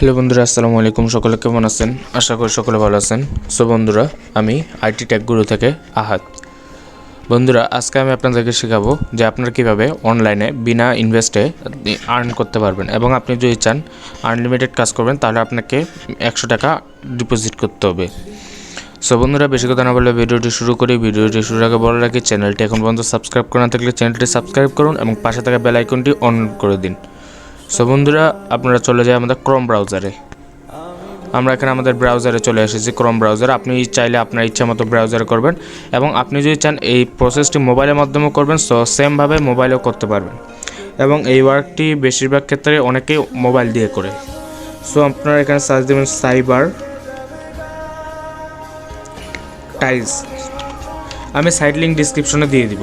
Hello বন্ধুরা, আসসালামু আলাইকুম। সকলে কেমন আছেন? আশা করি সকলে ভালো আছেন। সো বন্ধুরা, আমি আইটি টেক গুরু থেকে আহাত। বন্ধুরা, আজকে আমি আপনাদেরকে শেখাবো যে আপনারা কীভাবে অনলাইনে বিনা ইনভেস্টে আর্ন করতে পারবেন, এবং আপনি যদি চান আনলিমিটেড কাজ করবেন তাহলে আপনাকে 100 টাকা ডিপোজিট করতে হবে। সো বন্ধুরা, বেশি কথা না বলে ভিডিওটি শুরু করি। ভিডিওটি শুরুর আগে বলে রাখি, চ্যানেলটি এখন পর্যন্ত সাবস্ক্রাইব করা না থাকলে চ্যানেলটি সাবস্ক্রাইব করুন এবং পাশে থাকা বেল আইকনটি অন করে দিন। সো বন্ধুরা, আপনারা চলে যায় আমাদের ক্রোম ব্রাউজারে। আমরা এখানে আমাদের ব্রাউজারে চলে এসেছি, ক্রোম ব্রাউজার। আপনি চাইলে আপনার ইচ্ছা মতো ব্রাউজারে করবেন, এবং আপনি যদি চান এই প্রসেসটি মোবাইলের মাধ্যমে করবেন, সো সেমভাবে মোবাইলেও করতে পারবেন। এবং এই ওয়ার্কটি বেশিরভাগ ক্ষেত্রে অনেকেই মোবাইল দিয়ে করে। সো আপনারা এখানে সার্চ দেবেন সাইবার টাইলস। আমি সাইট লিঙ্ক ডিসক্রিপশনে দিয়ে দিব।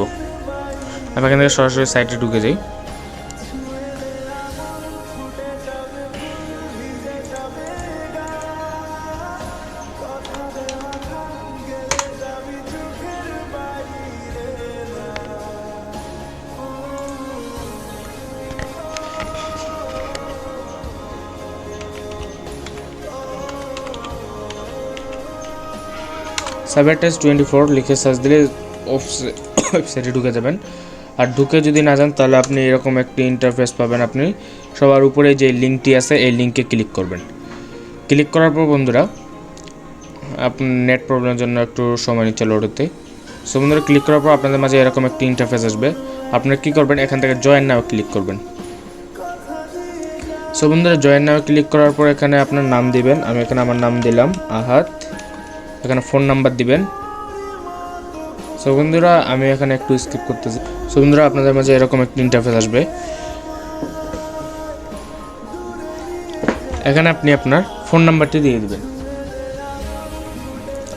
আমি এখান থেকে সরাসরি সাইটে ঢুকে যাই। সাইবার টাইলস 24 লিখে সার্চ দিলে ওয়েবসাইটে ঢুকে যাবেন। আর ঢুকে যদি না যান তাহলে আপনি এরকম একটি ইন্টারফেস পাবেন। আপনি সবার উপরে যে লিঙ্কটি আছে এই লিঙ্কে ক্লিক করবেন। ক্লিক করার পর বন্ধুরা, আপনার নেট প্রবলেমের জন্য একটু সময় নিচ্ছে লোড হতে। সো বন্ধুরা, ক্লিক করার পর আপনাদের মাঝে এরকম একটি ইন্টারফেস আসবে। আপনারা কী করবেন, এখান থেকে জয়েন নাও ক্লিক করবেন। সো বন্ধুরা, জয়েন নাও ক্লিক করার পর এখানে আপনার নাম দিবেন। আমি এখানে আমার নাম দিলাম আহাত। এখানে ফোন নাম্বার দিবেন। সো বন্ধুরা, আমি এখানে একটু স্কিপ করতেছি। সো বন্ধুরা, আপনাদের মাঝে এরকম একটা ইন্টারফেস আসবে। এখানে আপনি আপনার ফোন নাম্বারটি দিয়ে দিবেন।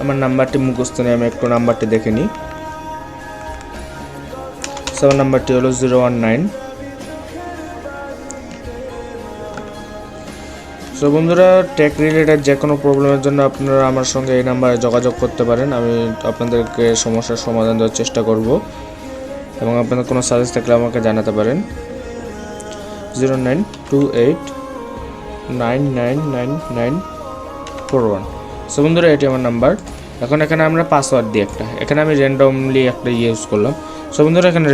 আমার নাম্বারটি মুখস্থ নেই, আমি একটু নাম্বারটি দেখে নিই। সো আমার নাম্বারটি হলো 019। সো বন্ধুরা, টেক রিলেটেড যে কোনো প্রবলেমের জন্য আপনারা আমার সঙ্গে এই নাম্বারে যোগাযোগ করতে পারেন। আমি আপনাদেরকে সমস্যার সমাধান দেওয়ার চেষ্টা করব, এবং আপনাদের কোনো সাজেস্ট থাকলে আমাকে জানাতে পারেন। 0928999941। সো বন্ধুরা, এটি আমার নাম্বার। এখন এখানে আমরা পাসওয়ার্ড দিই একটা। এখানে আমি র্যান্ডমলি একটা ইউজ করলাম। সো বন্ধুরা, এখানে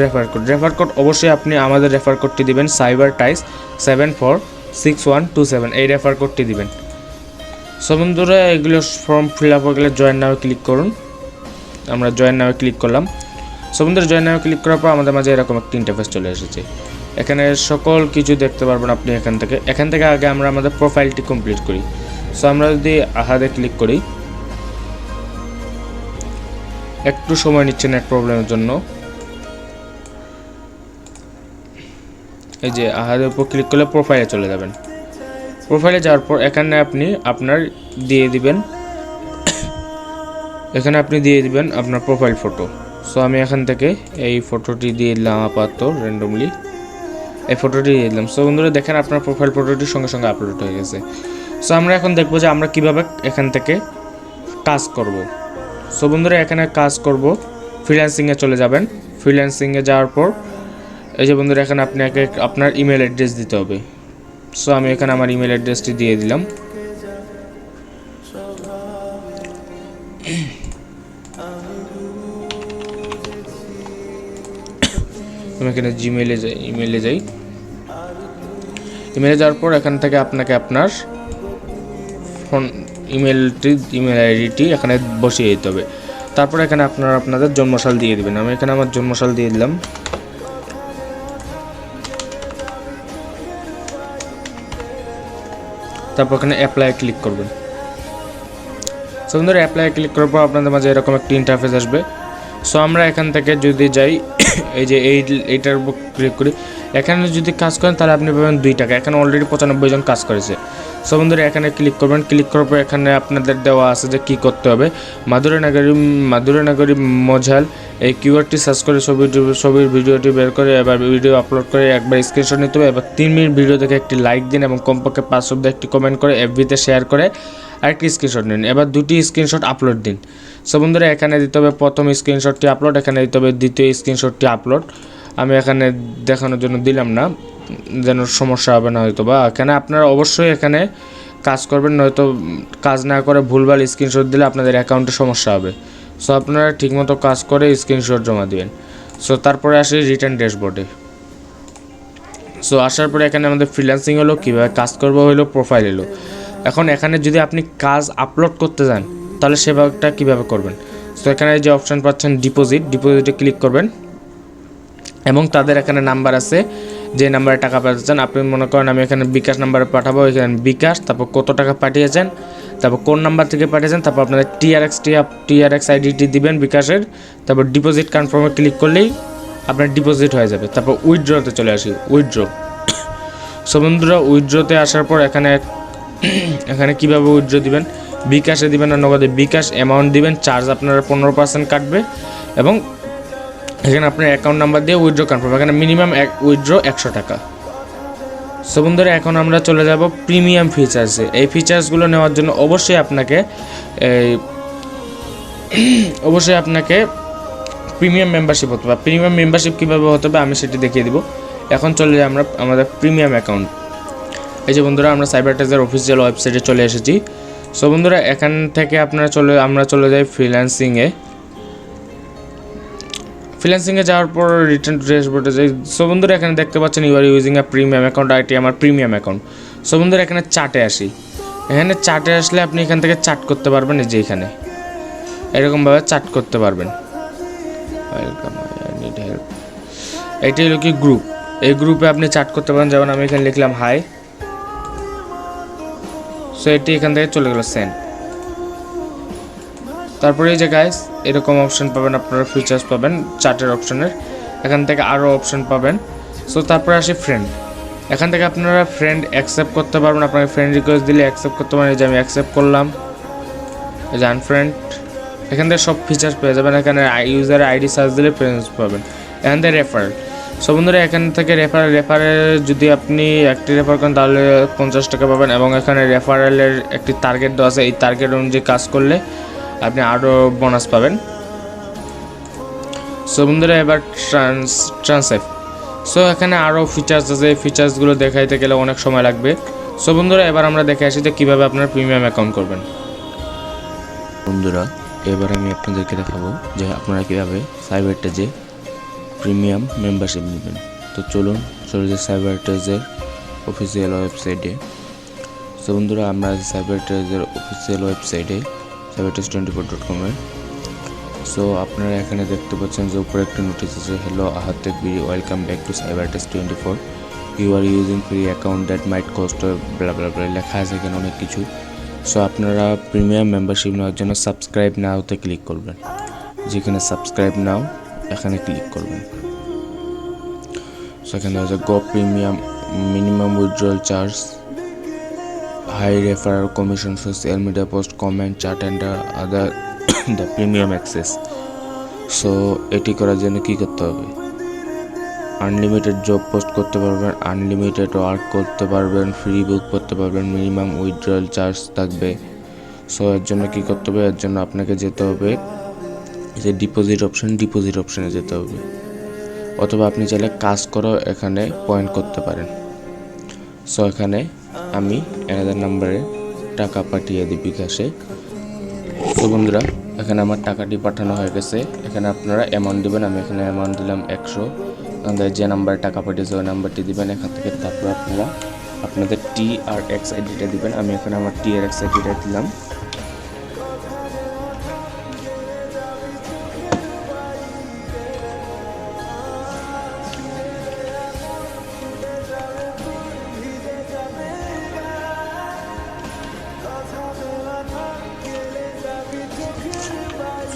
রেফার কোড অবশ্যই আপনি আমাদের রেফার কোডটি দিবেন, সাইবার টাইস 746127। এই রেফার কোডটি দিবেন। সো বন্ধুরা, এগুলো ফর্ম ফিল আপ হয়ে গেলে জয়েন নাও ক্লিক করুন। আমরা জয়েন নাও ক্লিক করলাম। সো বন্ধুরা, জয়েন নাও ক্লিক করার পর আমাদের মাঝে এরকম একটা ইন্টারফেস চলে এসেছে। এখানে সকল কিছু দেখতে পারবেন আপনি এখান থেকে আগে আমরা আমাদের প্রোফাইলটি কমপ্লিট করি। সো আমরা যদি আহাদে ক্লিক করি, একটু সময় নিচ্ছে নেট প্রবলেমের জন্য। এই যে আহাদের উপর ক্লিক করলে প্রোফাইলে চলে যাবেন। প্রোফাইলে যাওয়ার পর এখানে আপনি আপনার দিয়ে দিবেন, আপনার প্রোফাইল ফটো। সো আমি এখান থেকে এই ফটোটি দিয়ে দিলাম আপাতত র্যান্ডমলি। এই ফটোটি দিয়ে দিলাম। সো বন্ধুরা, দেখেন আপনার প্রোফাইল ফটোটি সঙ্গে সঙ্গে আপলোড হয়ে গেছে। সো আমরা এখন দেখবো যে আমরা কীভাবে এখান থেকে কাজ করব। সো বন্ধুরা, এখানে কাজ করব, ফ্রিল্যান্সিংয়ে চলে যাবেন। ফ্রিল্যান্সিংয়ে যাওয়ার পর এই যে বন্ধুরা, এখানে আপনাকে আপনার ইমেল অ্যাড্রেস দিতে হবে। সো আমি এখানে আমার ইমেল অ্যাড্রেসটি দিয়ে দিলাম। আমি এখানে ইমেলে যাই। ইমেলে যাওয়ার পর এখান থেকে আপনাকে আপনার ইমেল আইডিটি এখানে বসিয়ে দিতে হবে। তারপর এখানে আপনাদের জন্মসাল দিয়ে দিবেন। আমি এখানে আমার জন্মসাল দিয়ে দিলাম। তারপর এখানে অ্যাপ্লাই ক্লিক করবেন। সো বন্ধুরা, অ্যাপ্লাই ক্লিক করার পর আপনাদের মাঝে এরকম একটা ইন্টারফেস আসবে। সো আমরা এখান থেকে যদি যাই, এই যে এইটার উপর ক্লিক করি, এখানে যদি কাজ করেন তাহলে আপনি পাবেন 2 টাকা। এখানে অলরেডি 95 জন কাজ করেছে। সো বন্ধুরা, এখানে ক্লিক করবেন। ক্লিক করার পর এখানে আপনাদের দেওয়া আছে যে কী করতে হবে। মাদুরানগরী মজাল এই কিওয়ার্ডটি সার্চ করে ছবির ভিডিওটি বের করে এবার ভিডিও আপলোড করে একবার স্ক্রিনশট নিতে হবে। এবার 3 মিনিট ভিডিও দেখে একটি লাইক দিন এবং কমপক্ষে 5 শব্দ একটি কমেন্ট করে এফবিতে শেয়ার করে আরেকটি স্ক্রিনশট নিন। এবার 2টি স্ক্রিনশট আপলোড দিন। সো বন্ধুরা, এখানে দিতে হবে প্রথম স্ক্রিনশটটি আপলোড, এখানে দিতে হবে দ্বিতীয় স্ক্রিনশটটি আপলোড। আমি এখানে দেখানোর জন্য দিলাম না, যেন সমস্যা হবে না হয়তো বা। এখানে আপনারা অবশ্যই এখানে কাজ করবেন, নয়তো কাজ না করে ভুলভাল স্ক্রিনশট দিলে আপনাদের অ্যাকাউন্টে সমস্যা হবে। সো আপনারা ঠিকমতো কাজ করে স্ক্রিনশট জমা দিবেন। সো তারপরে আসি রিটার্ন ড্যাশবোর্ডে। সো আসার পরে এখানে আমাদের ফ্রিল্যান্সিং হলো, কীভাবে কাজ করবো হলো, প্রোফাইল এলো। এখন এখানে যদি আপনি কাজ আপলোড করতে যান তাহলে সেভাবেটা কীভাবে করবেন। সো এখানে যে অপশান পাচ্ছেন ডিপোজিটে ক্লিক করবেন এবং তাদের এখানে নাম্বার আছে, যে নাম্বারে টাকা পাঠাচ্ছেন। আপনি মনে করেন আমি এখানে বিকাশ নাম্বারে পাঠাবো, এখানে বিকাশ, তারপর কত টাকা পাঠিয়েছেন, তারপর কোন নাম্বার থেকে পাঠিয়েছেন, তারপর আপনাদের টিআরএক্স আইডিটি দিবেন বিকাশের, তারপর ডিপোজিট কনফার্মে ক্লিক করলেই আপনার ডিপোজিট হয়ে যাবে। তারপর উইথড্রতে চলে আসি, উইথড্র। সো বন্ধুরা উইথড্রতে আসার পর এখানে কীভাবে উইথড্র দিবেন, বিকাশে দিবেন না নগদে, বিকাশ অ্যামাউন্ট দিবেন, চার্জ আপনারা 15% কাটবে এবং এখানে আপনার অ্যাকাউন্ট নাম্বার দিয়ে উইথড্র কনফার্ম। এখানে মিনিমাম উইথড্র 100 টাকা। সো বন্ধুরা এখন আমরা চলে যাব প্রিমিয়াম ফিচার্সে। এই ফিচার্সগুলো নেওয়ার জন্য অবশ্যই আপনাকে প্রিমিয়াম মেম্বারশিপ হতে হবে। প্রিমিয়াম মেম্বারশিপ কীভাবে হতে হবে আমি সেটি দেখিয়ে দিব। এখন চলে যাই আমরা আমাদের প্রিমিয়াম অ্যাকাউন্ট। এই যে বন্ধুরা আমরা সাইবারটেজের অফিসিয়াল ওয়েবসাইটে চলে এসেছি। সো বন্ধুরা এখান থেকে আমরা চলে যাই ফ্রিল্যান্সিংয়ে যাওয়ার পর রিটার্ন ড্যাশবোর্ডে যাই। সো বন্ধুরা এখানে দেখতে পাচ্ছেন you are using a premium account, এটি আমার প্রিমিয়াম অ্যাকাউন্ট। সো বন্ধুরা এখানে চার্টে আসি। এখানে চার্টে আসলে আপনি এখান থেকে চার্ট করতে পারবেন, এই যে এখানে এরকমভাবে চার্ট করতে পারবেন। এটি হলো কি গ্রুপ, এই গ্রুপে আপনি চার্ট করতে পারেন। যেমন আমি এখানে লিখলাম হাই, সো এটি এখান থেকে চলে গেল সেন্ড। তারপরে এই যে গাইস এরকম অপশন পাবেন, আপনারা ফিচার্স পাবেন চার্টের অপশনের, এখান থেকে আরও অপশন পাবেন। সো তারপরে আসি ফ্রেন্ড, এখান থেকে আপনারা ফ্রেন্ড অ্যাকসেপ্ট করতে পারবেন। আপনাকে ফ্রেন্ড রিকোয়েস্ট দিলে অ্যাকসেপ্ট করতে পারেন, এই যে আমি অ্যাকসেপ্ট করলাম, এই যে আনফ্রেন্ড। এখান থেকে সব ফিচার্স পেয়ে যাবেন। এখানে ইউজারের আইডি সার্চ দিলে ফ্রেন্ডস পাবেন। এখান থেকে রেফার। সো বন্ধুরা এখান থেকে রেফারে যদি আপনি একটি রেফার করেন তাহলে 50 টাকা পাবেন এবং এখানে রেফারেলের একটি টার্গেট দেওয়া আছে, এই টার্গেট অনুযায়ী কাজ করলে আপনি আরও বোনাস পাবেন। সো বন্ধুরা এবার ট্রান্সফার। সো এখানে আরও ফিচার্স আছে, এই ফিচার্সগুলো দেখাইতে গেলে অনেক সময় লাগবে। সো বন্ধুরা এবার আমরা দেখে আসি যে কীভাবে আপনার প্রিমিয়াম অ্যাকাউন্ট করবেন। বন্ধুরা এবার আমি আপনাদেরকে দেখাবো যে আপনারা কীভাবে সাইবারটেজে প্রিমিয়াম মেম্বারশিপ নেবেন। তো চলুন চলে যাই সাইবারটেজের অফিসিয়াল ওয়েবসাইটে। সো বন্ধুরা আমরা সাইবারটেজের অফিসিয়াল ওয়েবসাইটে cybertest24.com এ। সো আপনারা এখানে দেখতে পাচ্ছেন যে উপরে একটা নোটিস আছে, হ্যালো আহাত তেকবির, welcome back to cybertest24, you are using free account that might cost blah blah blah লেখা আছে এখানে অনেক কিছু। সো আপনারা প্রিমিয়াম মেম্বারশিপ নেওয়ার জন্য সাবস্ক্রাইব নাওতে ক্লিক করবেন, যেখানে সাবস্ক্রাইব নাও এখানে ক্লিক করবেন। সো এখানে আছে go premium, minimum withdrawal charge, high referral commission, social media post, comment, chat and other the premium access. So এটি করার জন্য কী করতে হবে, আনলিমিটেড জব পোস্ট করতে পারবেন, আনলিমিটেড ওয়ার্ক করতে পারবেন, ফ্রি বুক করতে পারবেন, মিনিমাম উইথড্রয়াল চার্জ থাকবে। সো এর জন্য কী করতে হবে, এর জন্য আপনাকে যেতে হবে যে ডিপোজিট অপশনে যেতে হবে, অথবা আপনি চাইলে কাজ করো এখানে পয়েন্ট করতে পারেন। সো এখানে আমি অ্যানাদার নাম্বারে টাকা পাঠিয়ে দিই বিকাশে। তো বন্ধুরা এখানে আমার টাকাটি পাঠানো হয়ে গেছে। এখানে আপনারা অ্যামাউন্ট দেবেন, আমি এখানে অ্যামাউন্ট দিলাম 100। আমাদের যে নাম্বারে টাকা পাঠিয়েছে ওই নাম্বারটি দিবেন এখান থেকে। তারপর আপনারা আপনাদের টিআরএক্স আইডিটা দিবেন, আমি এখানে আমার টিআরএক্স আইডিটা দিলাম।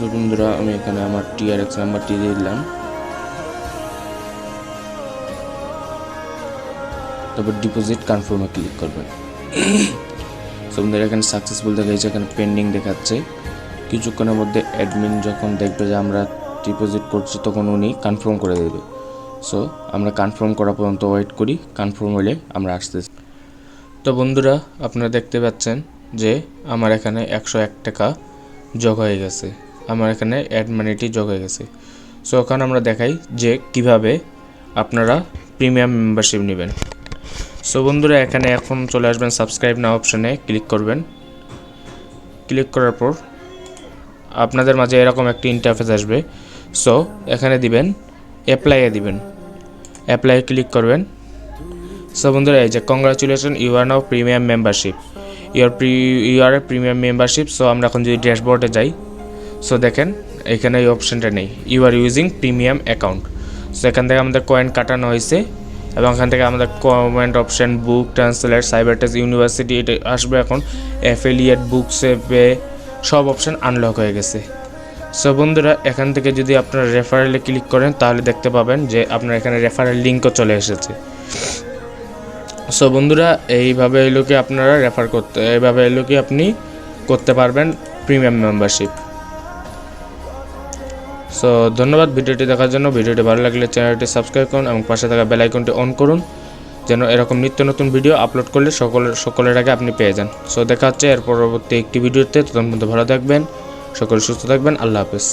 তো বন্ধুরা আমি এখানে আমার টিআরএক্স নাম্বারটি দিয়ে দিলাম। তারপর ডিপোজিট কনফার্মে ক্লিক করবেন। সো বন্ধুরা এখানে সাকসেসফুল দেখাচ্ছে, এখানে পেন্ডিং দেখাচ্ছে। কিছুক্ষণের মধ্যে অ্যাডমিন যখন দেখবে যে আমরা ডিপোজিট করছি তখন উনি কনফার্ম করে দেবে। সো আমরা কনফার্ম করা পর্যন্ত ওয়েট করি, কনফার্ম হলে আমরা আসতেছি। তো বন্ধুরা আপনারা দেখতে পাচ্ছেন যে আমার এখানে 101 টাকা যোগ হয়ে গেছে, আমার এখানে অ্যাড মানিটি যোগ হয়ে গেছে। সো ওখানে আমরা দেখাই যে কিভাবে আপনারা প্রিমিয়াম মেম্বারশিপ নেবেন। সো বন্ধুরা এখানে এখন চলে আসবেন সাবস্ক্রাইব নাও অপশানে ক্লিক করবেন। ক্লিক করার পর আপনাদের মাঝে এরকম একটি ইন্টারফেস আসবে। সো এখানে দিবেন অ্যাপ্লাইয়ে দিবেন, অ্যাপ্লাই ক্লিক করবেন। সো বন্ধুরা এই যে congratulation you are now premium membership, you are a premium membership. So আমরা এখন যদি ড্যাশবোর্ডে যাই, সো দেখেন এখানে এই অপশানটা নেই, you are using premium account. So এখান থেকে আমাদের কয়েন কাটানো হয়েছে এবং এখান থেকে আমাদের কমেন্ট অপশান, বুক, ট্রান্সলেট, সাইবারটেক, ইউনিভার্সিটি এটা আসবে। এখন অ্যাফিলিয়েট, বুকসে পে সব অপশান আনলক হয়ে গেছে। সো বন্ধুরা এখান থেকে যদি আপনারা রেফারেলে ক্লিক করেন তাহলে দেখতে পাবেন যে আপনার এখানে রেফারেল লিঙ্কও চলে এসেছে। সো বন্ধুরা এইভাবে এলোকে আপনারা রেফার করতে, এইভাবে এলোকে আপনি করতে পারবেন প্রিমিয়াম মেম্বারশিপ। সো ধন্যবাদ ভিডিওটি দেখার জন্য। ভিডিওটি ভালো লাগলে চ্যানেলটি সাবস্ক্রাইব করুন এবং পাশে থাকা বেল আইকনটি অন করুন, যেন এরকম নিত্য নতুন ভিডিও আপলোড করলে সকলের আগে আপনি পেয়ে যান। সো দেখা হচ্ছে এর পরবর্তী একটি ভিডিওতে। ততক্ষণ পর্যন্ত ভালো থাকবেন, সকলে সুস্থ থাকবেন। আল্লাহ হাফেজ।